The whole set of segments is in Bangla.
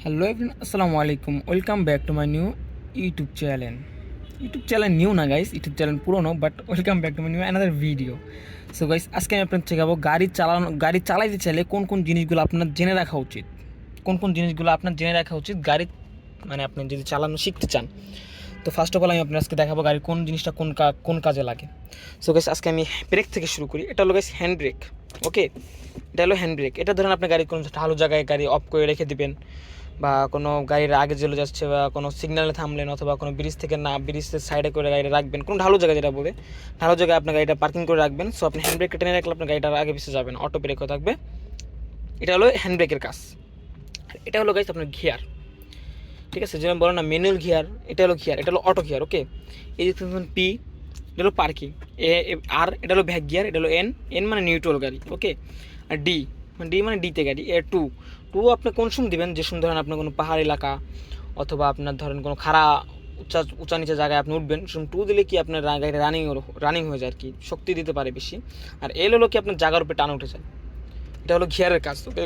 হ্যালো এভরিওয়ান, আসসালামু আলাইকুম। Welcome back to my new YouTube channel. YouTube channel new না গাইস, ইউটিউব চ্যানেল পুরনো, but welcome back to my new another video. So guys, আজকে আমি আপনাদের শেখাবো গাড়ি চালাইতে চাইলে কোন কোন জিনিসগুলো আপনার জেনে রাখা উচিত। গাড়ি মানে আপনি যদি চালানো শিখতে চান। তো ফার্স্ট অফ অল আমি আপনার আজকে দেখাবো গাড়ির কোন জিনিসটা কোন কাজে লাগে। সো গাইস, আজকে আমি ব্রেক থেকে শুরু করি। এটা হলো গাইস হ্যান্ড ব্রেক। ওকে, এটা হলো হ্যান্ড ব্রেক। এটা ধরেন আপনি গাড়ি কোনো ভালো জায়গায় গাড়ি অফ করে রেখে দিবেন, বা কোনো গাড়ির আগে চলে যাচ্ছে, বা কোনো সিগন্যালে থামলেন, অথবা কোনো ব্রিজের সাইডে করে গাড়িটা রাখবেন, কোনো ঢালু জায়গায়, যেটা বলে ঢালু জায়গায় আপনার গাড়িটা পার্কিং করে রাখবেন। সো আপনি হ্যান্ড ব্রেকটা টেনে রাখলে আপনার গাড়িটার আগে পিছিয়ে যাবেন, অটো ব্রেকও থাকবে। এটা হলো হ্যান্ড ব্রেকের কাজ। এটা হলো গাইস আপনার গিয়ার। ঠিক আছে, যেমন বলো না ম্যানুয়াল গিয়ার, এটা হলো গিয়ার, এটা হলো অটো গিয়ার। ওকে, এই যে পি, এটা হলো পার্কিং। আর এটা হলো ব্যাক গিয়ার, এটা হলো এন মানে নিউট্রাল গাড়ি। ওকে, আর ডি মানে ডিতে গাড়ি। টু আপনি কোন সময় দিবেন, যে সময় ধরেন আপনার কোনো পাহাড় এলাকা, অথবা আপনার ধরেন কোনো উঁচা নিচে জায়গায় আপনি উঠবেন, সেরকম টু দিলে কি আপনার গাড়িটা রানিং হয়ে যায় আর কি, শক্তি দিতে পারে বেশি। আর এল হলো কি আপনার জায়গার উপরে টান উঠে যায়। এটা হলো গিয়ারের কাজ। ওকে,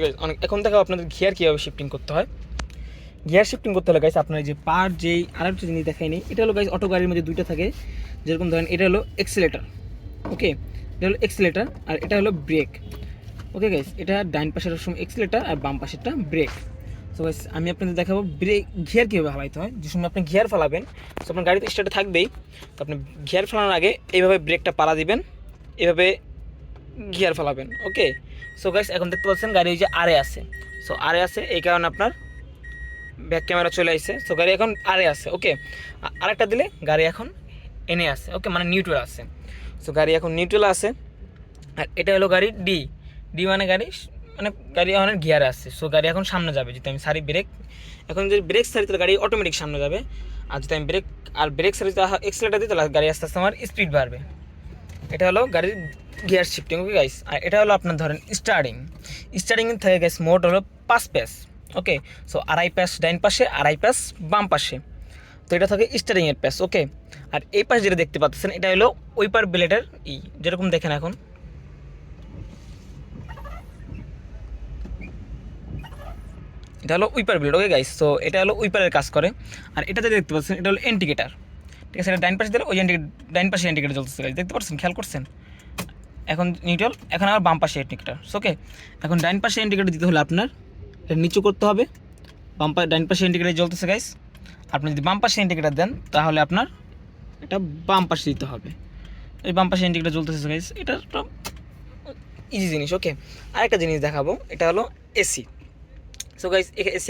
এখন দেখো আপনাদের গিয়ার কীভাবে শিফটিং করতে হয়। গিয়ার শিফটিং করতে হলে গাইস আপনার যে যেই আরেকটা জিনিস দেখায়নি, এটা হলো গাইস অটো গাড়ির মধ্যে দুইটা থাকে। যেরকম ধরেন এটা হলো এক্সিলেটার। ওকে, এটা হলো এক্সিলেটার, আর এটা হলো ব্রেক। ওকে গাইস, এটা ডাইন পাশের সময় এক্সিলেটার আর বাম পাশেরটা ব্রেক। সো গাইস, আমি আপনাদের দেখাবো গিয়ার কীভাবে ফালাইতে হয়। যে সময় আপনি গিয়ার ফালাবেন, সো আপনার গাড়িতে স্টার্টে থাকবেই, তো আপনি গিয়ার ফালানোর আগে এইভাবে ব্রেকটা পালা দিবেন, এভাবে গিয়ার ফালাবেন। ওকে, সো গাইস, এখন দেখতে পাচ্ছেন গাড়ি ওই যে আরে আছে, এই কারণে আপনার ব্যাক ক্যামেরা চলে আসছে। সো গাড়ি এখন আরে আছে। ওকে, আরেকটা দিলে গাড়ি এখন এনে আসে। ওকে, মানে নিউট্রাল আছে। সো গাড়ি এখন নিউট্রাল আছে। আর এটা হলো গাড়ি ডি মানে গাড়ি এখন গিয়ারে আসছে। সো গাড়ি এখন সামনে যাবে। যদি আমি এখন যদি ব্রেক সারি, তাহলে গাড়ি অটোমেটিক সামনে যাবে। আর যদি আমি ব্রেক সারি এক্সিলেটার দিই, তাহলে গাড়ি আস্তে আস্তে আমার স্পিড বাড়বে। এটা হলো গাড়ির গিয়ার শিফটিং। ওকে গাইস, আর এটা হলো আপনার ধরেন স্টার্টিং থেকে গাইস মোট হলো 5 প্যাস। ওকে, সো আড়াই প্যাস ডাইন পাশে, আড়াই প্যাস বাম পাশে। তো এটা থাকে স্টারিংয়ের প্যাস। ওকে, আর এই পাশে যেটা দেখতে পাচ্ছেন, এটা হলো উইপার ব্লেডের যেরকম দেখেন এখন, এটা হলো উইপার ব্লেড। ওকে গাইস, তো এটা হলো উইপারের কাজ করে। আর এটা যেটা দেখতে পাচ্ছেন, এটা হলো ইন্ডিকেটার। ঠিক আছে, এটা ডাইন পাশে দিলে ওই ডাইন পাশে ইন্ডিকেটার জ্বলতেছে গাইস, দেখতে পাচ্ছেন, খেয়াল করছেন। এখন নিউট্রাল, এখন আমার বাম পাশে ইন্ডিকেটার। ওকে, এখন ডাইন পাশে ইন্ডিকেটার দিতে হলে আপনার এটা নিচু করতে হবে। ডাইন পাশে ইন্ডিকেটার জ্বলতেছে গাইস। আপনি যদি বাম পাশে ইন্ডিকেটার দেন, তাহলে আপনার এটা বাম পাশে দিতে হবে। এই বাম পাশে ইন্ডিকেটার জ্বলতেছে গাইস, এটা একটা ইজি জিনিস। ওকে, আরেকটা জিনিস দেখাবো, এটা হলো এসি। So guys, AC